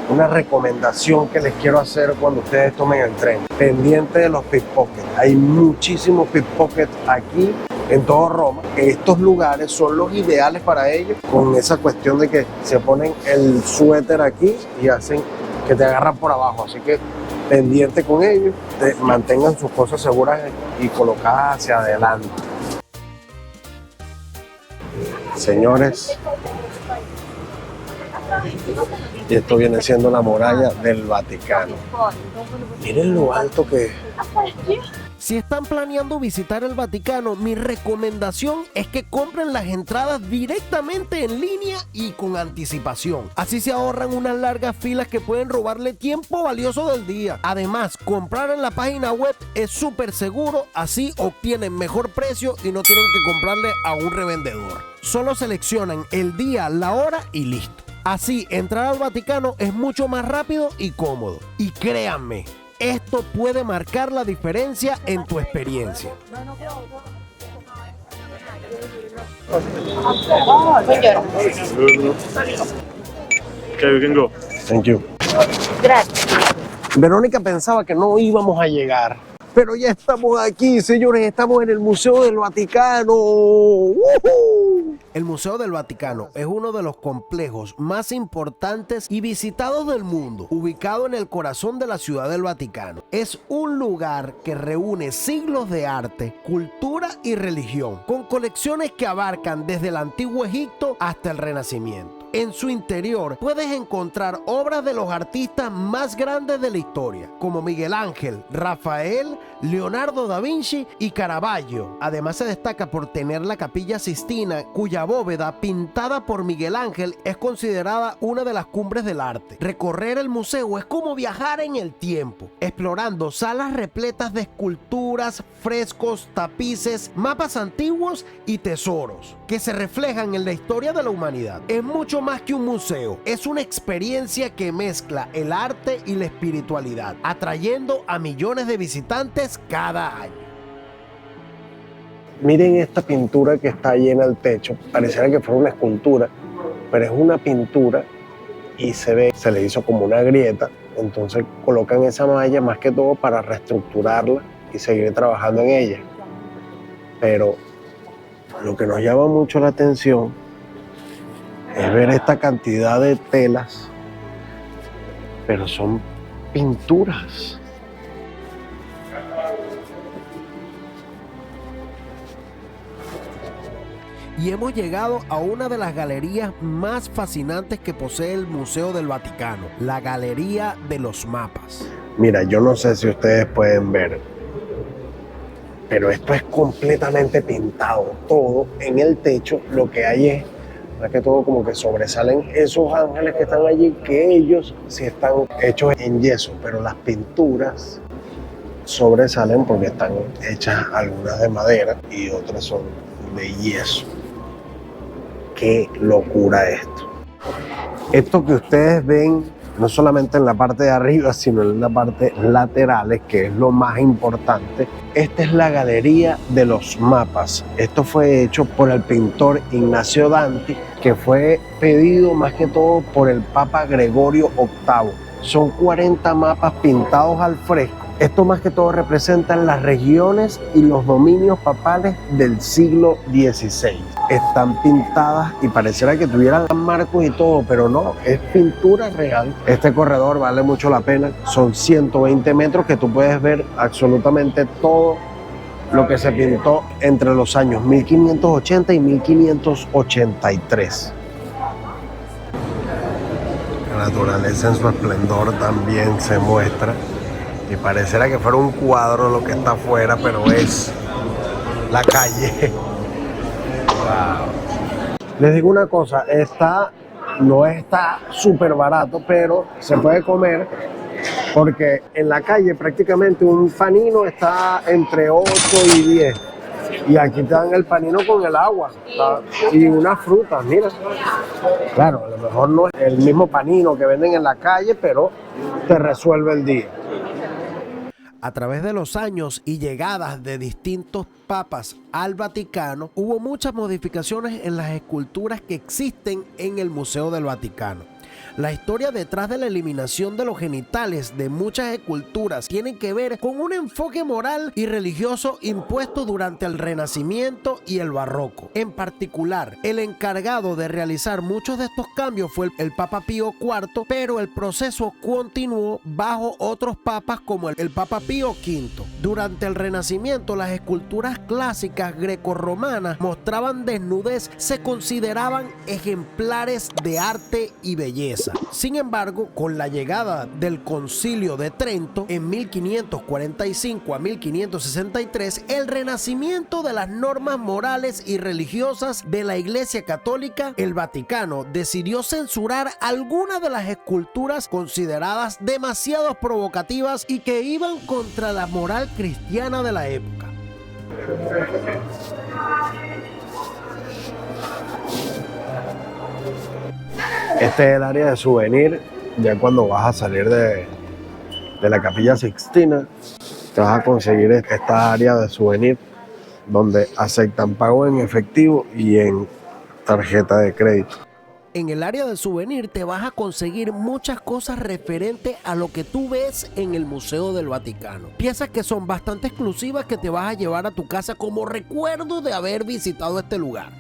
una recomendación que les quiero hacer cuando ustedes tomen el tren. Pendiente de los pickpockets. Hay muchísimos pickpockets aquí en todo Roma. Estos lugares son los ideales para ellos, con esa cuestión de que se ponen el suéter aquí y hacen que te agarran por abajo. Así que pendiente con ellos, mantengan sus cosas seguras y colocadas hacia adelante. Señores, y esto viene siendo la muralla del Vaticano. Miren lo alto que es. Si están planeando visitar el Vaticano, mi recomendación es que compren las entradas directamente en línea y con anticipación. Así se ahorran unas largas filas que pueden robarle tiempo valioso del día. Además, comprar en la página web es súper seguro, así obtienen mejor precio y no tienen que comprarle a un revendedor. Solo seleccionan el día, la hora y listo. Así, entrar al Vaticano es mucho más rápido y cómodo. Y créanme, esto puede marcar la diferencia en tu experiencia. Okay, we can go. Thank you. Gracias. Verónica pensaba que no íbamos a llegar, pero ya estamos aquí, señores. Estamos en el Museo del Vaticano. ¡Woohoo! El Museo del Vaticano es uno de los complejos más importantes y visitados del mundo, ubicado en el corazón de la ciudad del Vaticano. Es un lugar que reúne siglos de arte, cultura y religión, con colecciones que abarcan desde el antiguo Egipto hasta el Renacimiento. En su interior puedes encontrar obras de los artistas más grandes de la historia, como Miguel Ángel, Rafael, Leonardo da Vinci y Caravaggio. Además se destaca por tener la Capilla Sistina, cuya bóveda, pintada por Miguel Ángel, es considerada una de las cumbres del arte. Recorrer el museo es como viajar en el tiempo, explorando salas repletas de esculturas, frescos, tapices, mapas antiguos y tesoros, que se reflejan en la historia de la humanidad. Es mucho más que un museo, es una experiencia que mezcla el arte y la espiritualidad, atrayendo a millones de visitantes cada año. Miren esta pintura que está ahí en el techo. Pareciera que fuera una escultura, pero es una pintura y se le hizo como una grieta. Entonces colocan esa malla más que todo para reestructurarla y seguir trabajando en ella. Pero lo que nos llama mucho la atención es ver esta cantidad de telas, pero son pinturas. Y hemos llegado a una de las galerías más fascinantes que posee el Museo del Vaticano, la Galería de los Mapas. Mira, yo no sé si ustedes pueden ver, pero esto es completamente pintado, todo en el techo. Lo que hay es, más que todo, como que sobresalen esos ángeles que están allí, que ellos sí están hechos en yeso, pero las pinturas sobresalen porque están hechas algunas de madera y otras son de yeso. ¡Qué locura esto! Esto que ustedes ven, no solamente en la parte de arriba, sino en la parte laterales, que es lo más importante. Esta es la Galería de los Mapas. Esto fue hecho por el pintor Ignacio Danti, que fue pedido más que todo por el Papa Gregorio VIII. Son 40 mapas pintados al fresco. Esto más que todo representa las regiones y los dominios papales del siglo XVI. Están pintadas y pareciera que tuvieran marcos y todo, pero no, es pintura real. Este corredor vale mucho la pena. Son 120 metros que tú puedes ver absolutamente todo lo que se pintó entre los años 1580 y 1583. La naturaleza en su esplendor también se muestra. Y pareciera que fuera un cuadro lo que está afuera, pero es la calle. Wow. Les digo una cosa, no está súper barato, pero se puede comer, porque en la calle prácticamente un panino está entre 8 y 10. Y aquí te dan el panino con el agua y unas frutas, mira. Claro, a lo mejor no es el mismo panino que venden en la calle, pero te resuelve el día. A través de los años y llegadas de distintos papas al Vaticano, hubo muchas modificaciones en las esculturas que existen en el Museo del Vaticano. La historia detrás de la eliminación de los genitales de muchas esculturas tiene que ver con un enfoque moral y religioso impuesto durante el Renacimiento y el Barroco. En particular, el encargado de realizar muchos de estos cambios fue el Papa Pío IV, pero el proceso continuó bajo otros papas como el Papa Pío V. Durante el Renacimiento, las esculturas clásicas grecorromanas mostraban desnudez, se consideraban ejemplares de arte y belleza. Sin embargo, con la llegada del Concilio de Trento en 1545 a 1563, el renacimiento de las normas morales y religiosas de la Iglesia Católica, el Vaticano decidió censurar algunas de las esculturas consideradas demasiado provocativas y que iban contra la moral cristiana de la época. Este es el área de souvenir. Ya cuando vas a salir de la Capilla Sixtina, te vas a conseguir esta área de souvenir donde aceptan pago en efectivo y en tarjeta de crédito. En el área de souvenir te vas a conseguir muchas cosas referentes a lo que tú ves en el Museo del Vaticano. Piezas que son bastante exclusivas que te vas a llevar a tu casa como recuerdo de haber visitado este lugar.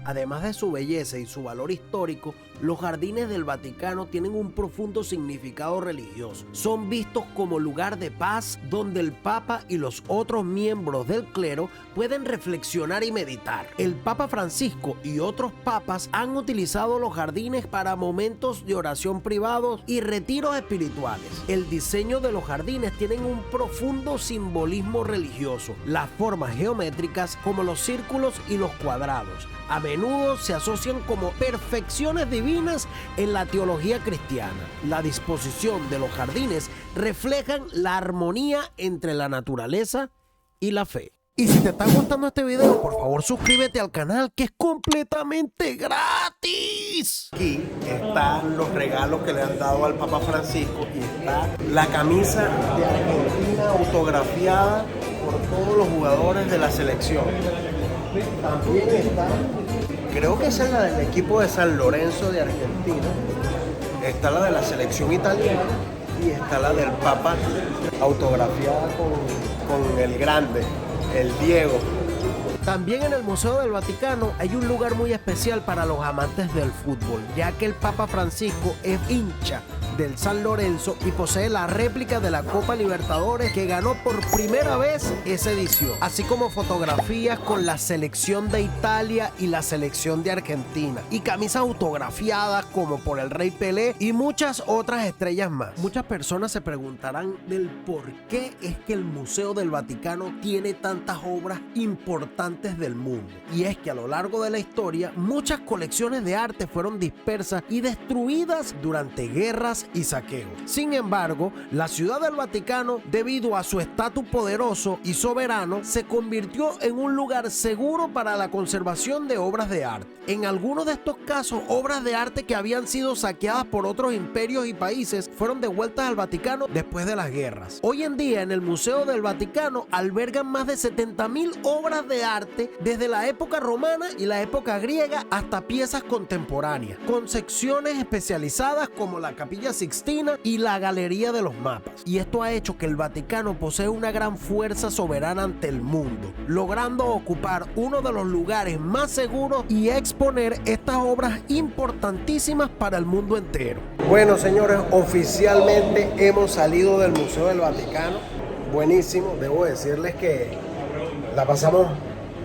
Además de su belleza y su valor histórico, los jardines del Vaticano tienen un profundo significado religioso. Son vistos como lugar de paz donde el Papa y los otros miembros del clero pueden reflexionar y meditar. El Papa Francisco y otros papas han utilizado los jardines para momentos de oración privados y retiros espirituales. El diseño de los jardines tienen un profundo simbolismo religioso. Las formas geométricas como los círculos y los cuadrados a menudo se asocian como perfecciones divinas en la teología cristiana. La disposición de los jardines reflejan la armonía entre la naturaleza y la fe. Y si te está gustando este video, por favor suscríbete al canal, que es completamente gratis. Aquí están los regalos que le han dado al Papa Francisco y está la camisa de Argentina autografiada por todos los jugadores de la selección. También está, creo que esa es la del equipo de San Lorenzo de Argentina, está la de la selección italiana y está la del Papa autografiada con el grande, el Diego. También en el Museo del Vaticano hay un lugar muy especial para los amantes del fútbol, ya que el Papa Francisco es hincha del San Lorenzo y posee la réplica de la Copa Libertadores que ganó por primera vez esa edición, así como fotografías con la selección de Italia y la selección de Argentina y camisas autografiadas como por el Rey Pelé y muchas otras estrellas más. Muchas personas se preguntarán del por qué es que el Museo del Vaticano tiene tantas obras importantes del mundo, y es que a lo largo de la historia muchas colecciones de arte fueron dispersas y destruidas durante guerras y saqueos. Sin embargo, la Ciudad del Vaticano, debido a su estatus poderoso y soberano, se convirtió en un lugar seguro para la conservación de obras de arte. En algunos de estos casos, obras de arte que habían sido saqueadas por otros imperios y países fueron devueltas al Vaticano después de las guerras. Hoy en día, en el Museo del Vaticano albergan más de 70,000 obras de arte desde la época romana y la época griega hasta piezas contemporáneas, con secciones especializadas como la Capilla Sixtina y la Galería de los Mapas. Y esto ha hecho que el Vaticano posea una gran fuerza soberana ante el mundo, logrando ocupar uno de los lugares más seguros y exponer estas obras importantísimas para el mundo entero. Bueno, señores, oficialmente hemos salido del Museo del Vaticano. Buenísimo, debo decirles que la pasamos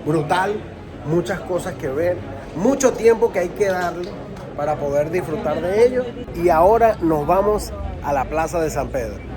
brutal, muchas cosas que ver, mucho tiempo que hay que darle para poder disfrutar de ello. Y ahora nos vamos a la Plaza de San Pedro.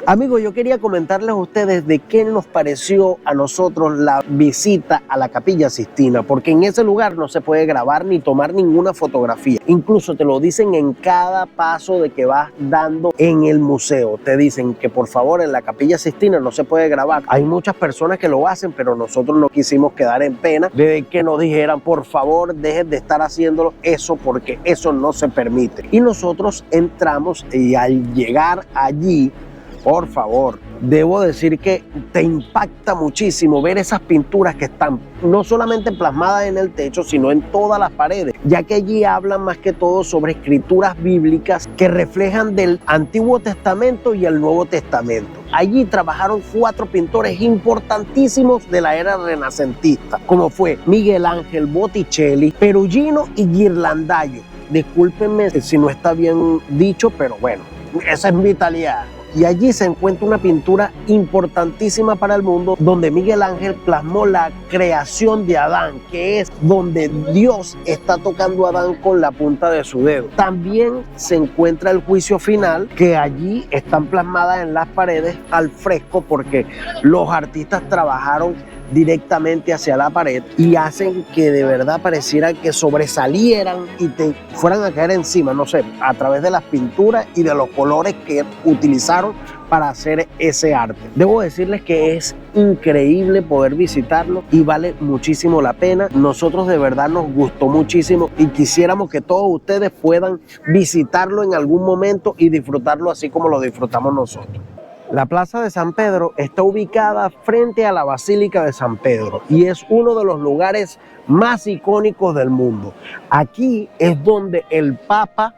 Amigos, yo quería comentarles a ustedes de qué nos pareció a nosotros la visita a la Capilla Sixtina, porque en ese lugar no se puede grabar ni tomar ninguna fotografía. Incluso te lo dicen en cada paso de que vas dando en el museo. Te dicen que por favor en la Capilla Sixtina no se puede grabar. Hay muchas personas que lo hacen, pero nosotros no quisimos quedar en pena de que nos dijeran por favor dejen de estar haciéndolo eso, porque eso no se permite. Y nosotros entramos y al llegar allí, por favor, debo decir que te impacta muchísimo ver esas pinturas que están no solamente plasmadas en el techo, sino en todas las paredes, ya que allí hablan más que todo sobre escrituras bíblicas que reflejan del Antiguo Testamento y el Nuevo Testamento. Allí trabajaron 4 pintores importantísimos de la era renacentista, como fue Miguel Ángel, Botticelli, Perugino y Ghirlandaio. Discúlpenme si no está bien dicho, pero bueno, esa es mi italiano. Y allí se encuentra una pintura importantísima para el mundo, donde Miguel Ángel plasmó la creación de Adán, que es donde Dios está tocando a Adán con la punta de su dedo. También se encuentra el juicio final, que allí están plasmadas en las paredes al fresco, porque los artistas trabajaron directamente hacia la pared y hacen que de verdad pareciera que sobresalieran y te fueran a caer encima, no sé, a través de las pinturas y de los colores que utilizaron para hacer ese arte. Debo decirles que es increíble poder visitarlo y vale muchísimo la pena. Nosotros de verdad nos gustó muchísimo y quisiéramos que todos ustedes puedan visitarlo en algún momento y disfrutarlo así como lo disfrutamos nosotros. La Plaza de San Pedro está ubicada frente a la Basílica de San Pedro y es uno de los lugares más icónicos del mundo. Aquí es donde el Papa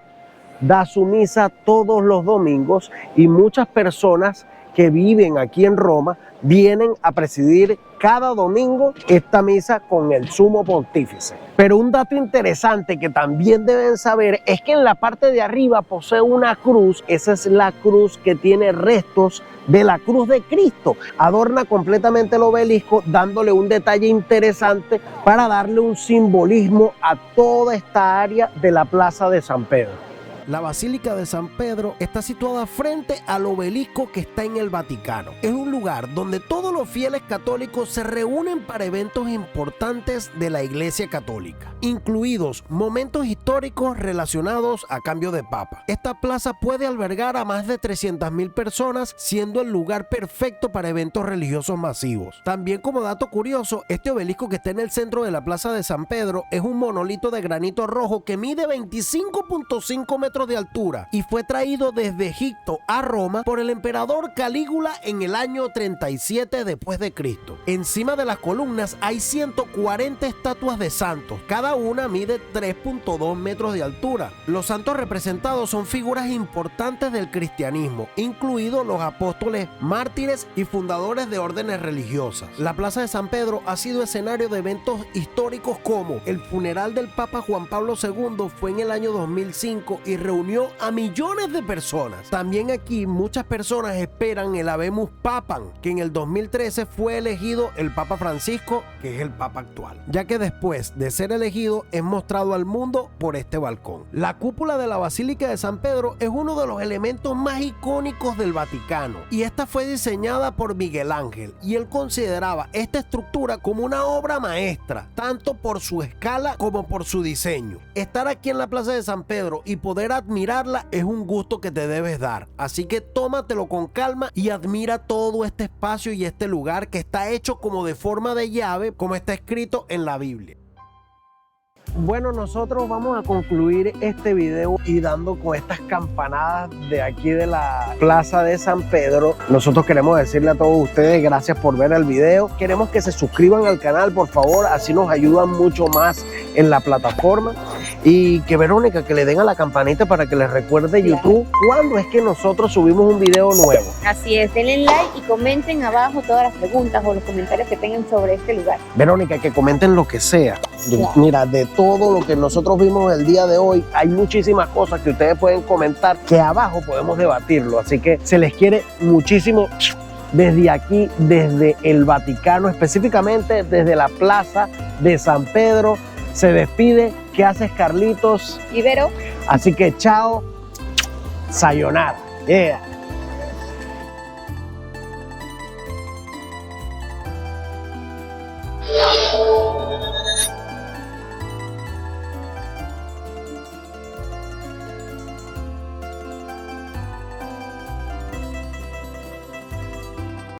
da su misa todos los domingos y muchas personas que viven aquí en Roma vienen a presidir cada domingo esta misa con el sumo pontífice. Pero un dato interesante que también deben saber es que en la parte de arriba posee una cruz. Esa es la cruz que tiene restos de la cruz de Cristo. Adorna completamente el obelisco, dándole un detalle interesante para darle un simbolismo a toda esta área de la Plaza de San Pedro. La Basílica de San Pedro está situada frente al obelisco que está en el Vaticano. Es un lugar donde todos los fieles católicos se reúnen para eventos importantes de la Iglesia Católica, incluidos momentos históricos relacionados a cambio de papa. Esta plaza puede albergar a más de 300.000 personas, siendo el lugar perfecto para eventos religiosos masivos. También, como dato curioso, este obelisco que está en el centro de la Plaza de San Pedro es un monolito de granito rojo que mide 25.5 metros de altura y fue traído desde Egipto a Roma por el emperador Calígula en el año 37 después de Cristo. Encima de las columnas hay 140 estatuas de santos, cada una mide 3.2 metros de altura. Los santos representados son figuras importantes del cristianismo, incluidos los apóstoles, mártires y fundadores de órdenes religiosas. La Plaza de San Pedro ha sido escenario de eventos históricos como el funeral del Papa Juan Pablo II fue en el año 2005 y reunió a millones de personas. También aquí muchas personas esperan el Habemus Papam, que en el 2013 fue elegido el Papa Francisco, que es el Papa actual, ya que después de ser elegido es mostrado al mundo por este balcón. La cúpula de la Basílica de San Pedro es uno de los elementos más icónicos del Vaticano y esta fue diseñada por Miguel Ángel y él consideraba esta estructura como una obra maestra, tanto por su escala como por su diseño. Estar aquí en la Plaza de San Pedro y poder admirarla es un gusto que te debes dar, así que tómatelo con calma y admira todo este espacio y este lugar que está hecho como de forma de llave, como está escrito en la Biblia. Bueno, nosotros vamos a concluir este video y dando con estas campanadas de aquí de la Plaza de San Pedro. Nosotros queremos decirle a todos ustedes gracias por ver el video. Queremos que se suscriban al canal, por favor, así nos ayudan mucho más en la plataforma. Y que Verónica, que le den a la campanita para que les recuerde YouTube cuándo es que nosotros subimos un video nuevo. Así es, denle like y comenten abajo todas las preguntas o los comentarios que tengan sobre este lugar. Verónica, que comenten lo que sea. Mira, de todo lo que nosotros vimos el día de hoy, hay muchísimas cosas que ustedes pueden comentar que abajo podemos debatirlo. Así que se les quiere muchísimo desde aquí, desde el Vaticano, específicamente desde la Plaza de San Pedro. Se despide. ¿Qué haces, Carlitos? Ibero. Así que chao, sayonara. Yeah.